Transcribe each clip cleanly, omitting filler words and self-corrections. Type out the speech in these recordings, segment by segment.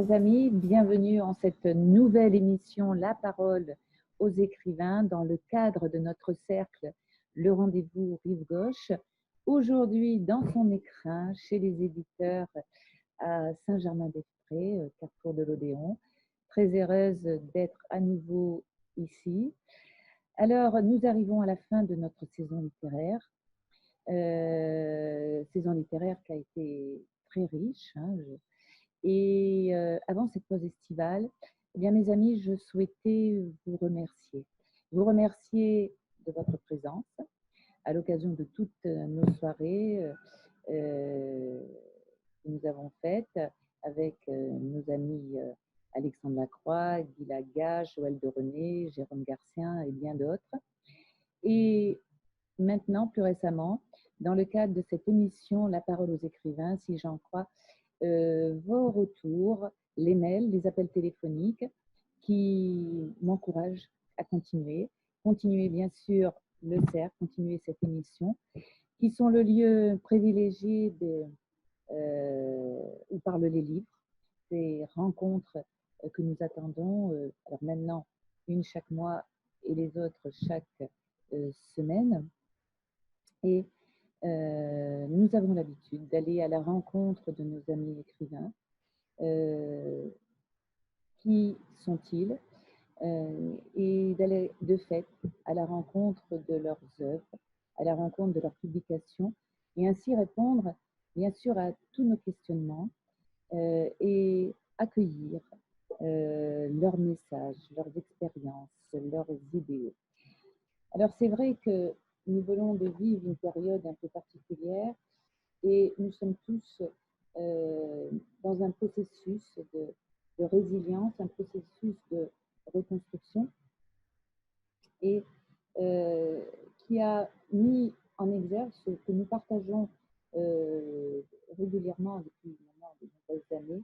chers amis, bienvenue en cette nouvelle émission La parole aux écrivains dans le cadre de notre cercle Le rendez-vous Rive Gauche. Aujourd'hui, dans son écrin, chez les éditeurs à Saint-Germain-des-Prés, carrefour de l'Odéon. Très heureuse d'être à nouveau ici. Alors, nous arrivons à la fin de notre saison littéraire. Saison littéraire qui a été très riche. Et avant cette pause estivale, eh bien, mes amis, je souhaitais vous remercier. Vous remercier de votre présence à l'occasion de toutes nos soirées que nous avons faites avec nos amis Alexandre Lacroix, Guy Lagage, Joël de René, Jérôme Garcien et bien d'autres. Et maintenant, plus récemment, dans le cadre de cette émission La parole aux écrivains, si j'en crois, vos retours, les mails, les appels téléphoniques qui m'encouragent à continuer bien sûr le cercle, continuer cette émission, qui sont le lieu privilégié où parlent les livres, ces rencontres que nous attendons, alors maintenant une chaque mois et les autres chaque semaine. Et nous avons l'habitude d'aller à la rencontre de nos amis écrivains. Qui sont-ils et d'aller de fait à la rencontre de leurs œuvres, à la rencontre de leurs publications, et ainsi répondre bien sûr à tous nos questionnements et accueillir leurs messages, leurs expériences, leurs idéaux. Alors c'est vrai que nous venons de vivre une période un peu particulière et nous sommes tous dans un processus de résilience, un processus de reconstruction et qui a mis en exergue ce que nous partageons régulièrement depuis maintenant de nombreuses années,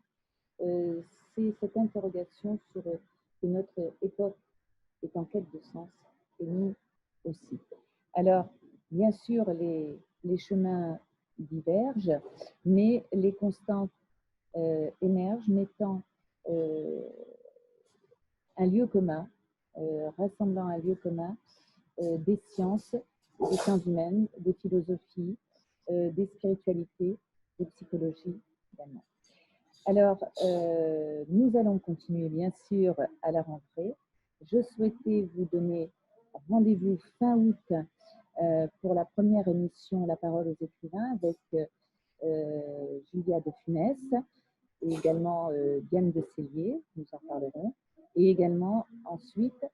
c'est cette interrogation sur que notre époque est en quête de sens et nous aussi. Alors, bien sûr, les chemins divergent, mais les constantes émergent, mettant un lieu commun, rassemblant un lieu commun des sciences humaines, des philosophies, des spiritualités, des psychologies également. Alors, nous allons continuer bien sûr à la rentrée. Je souhaitais vous donner rendez-vous fin août pour la première émission La parole aux écrivains avec Julia de Funès et également Diane de Cellier, nous en parlerons, et également ensuite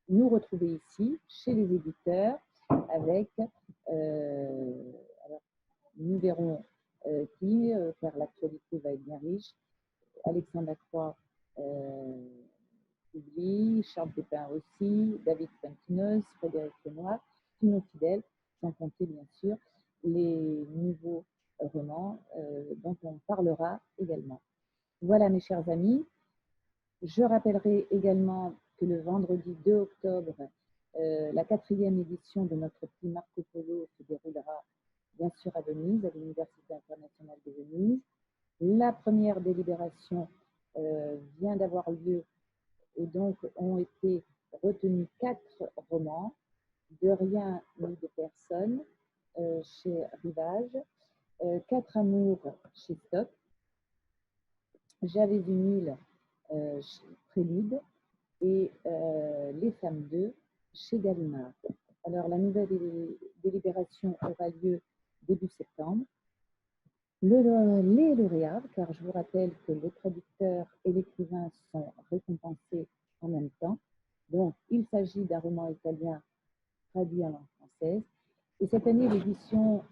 nous retrouver ici chez les éditeurs avec, alors nous verrons qui, car l'actualité va être bien riche, Alexandre Lacroix publie, Charles Pépin aussi, David Fuenteneuse, Frédéric Lenoir, tous nos fidèles, sans compter bien sûr les nouveaux romans dont on parlera également. Voilà mes chers amis, je rappellerai également que le vendredi 2 octobre, la 4e édition de notre prix Marco Polo se déroulera bien sûr à Venise, à l'Université internationale de Venise. La première délibération vient d'avoir lieu et donc ont été retenus 4 romans, De rien ni de personne chez Rivage, 4 amours chez Stock, J'avais une île chez Prélude et Les femmes 2 chez Gallimard. Alors la nouvelle délibération aura lieu début septembre. Les lauréats, car je vous rappelle que le traducteur et l'écrivain sont récompensés en même temps. Donc, il s'agit d'un roman italien traduit en langue française. Et cette année, l'édition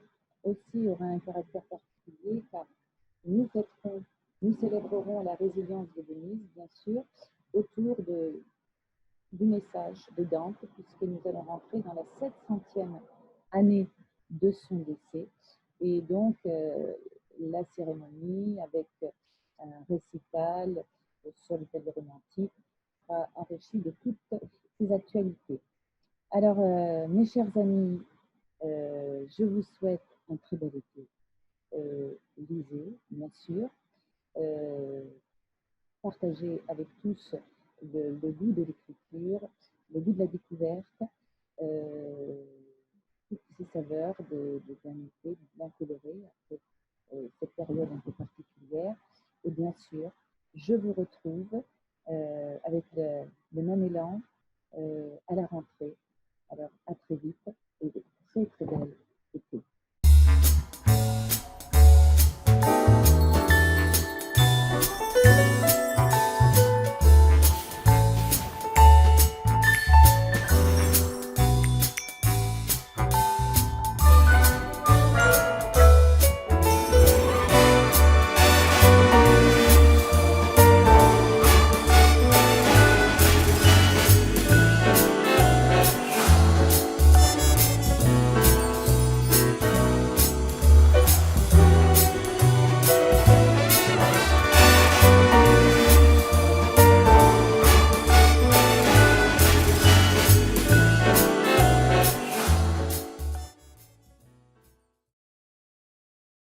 aussi aura un caractère particulier, car nous célébrerons la résilience de Venise, bien sûr, autour du message de Dante, puisque nous allons rentrer dans la 700e année de son décès. Et donc, la cérémonie avec un récital sur l'Italie romantique sera enrichie de toutes ces actualités. Alors, mes chers amis, je vous souhaite un très bel été. Lisez, bien sûr. partager avec tous le goût de l'écriture, le goût de la découverte, toutes ces saveurs d'un été bien coloré après cette période un peu particulière. Et bien sûr, je vous retrouve avec le même élan à la rentrée. Alors, à très vite et très très belle été.